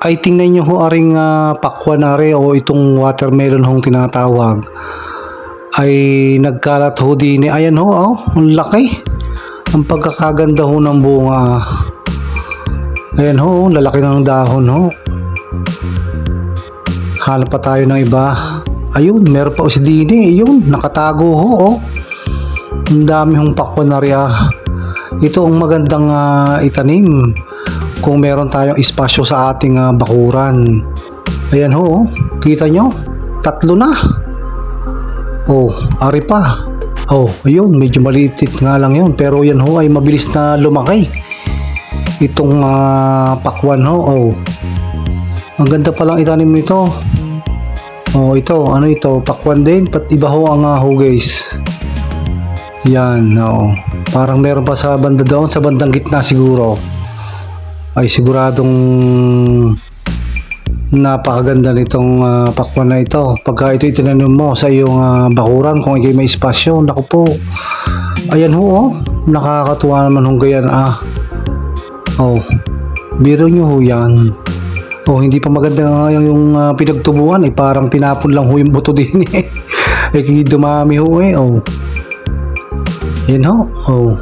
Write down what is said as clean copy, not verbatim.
Ay tingnan nyo ho aring pakwan are o itong watermelon hong tinatawag. Ay nagkalat ho din. Ayan ho, oh, ang laki. Ang pagkakaganda ho ng bunga. Ayan ho, lalaki ng dahon ho. Hanap pa tayo ng iba. Ayun, meron pa si Dini. Ayun, nakatago ho, oh. Ang dami hong pakwan na rin. Ito ang magandang itanim kung meron tayong espasyo sa ating bakuran. Ayan ho, oh. Kita nyo? 3 na. Oh, ari pa. Oh, ayun, medyo maliit nga lang yun. Pero yan ho ay mabilis na lumaki. Itong pakwan ho, oh. Ang ganda palang itanim nito. Oh, ito, ano ito? Pakwan din. Iba ho ang ho guys. Yan, oh. Parang meron pa sa banda doon, sa bandang gitna siguro. Ay siguradong napakaganda nitong pakwan na ito. Pagka ito itinanim mo sa iyong bakuran, kung ikay may espasyo, naku po. Ayan ho, oh. Nakakatuwa naman hong gayan, Oh, biro nyo ho yan. Oh, hindi pa maganda yung pinagtubuhan. Parang tinapon lang ho yung buto din eh. Dumami ho eh. Oh. Yan ho. Oh.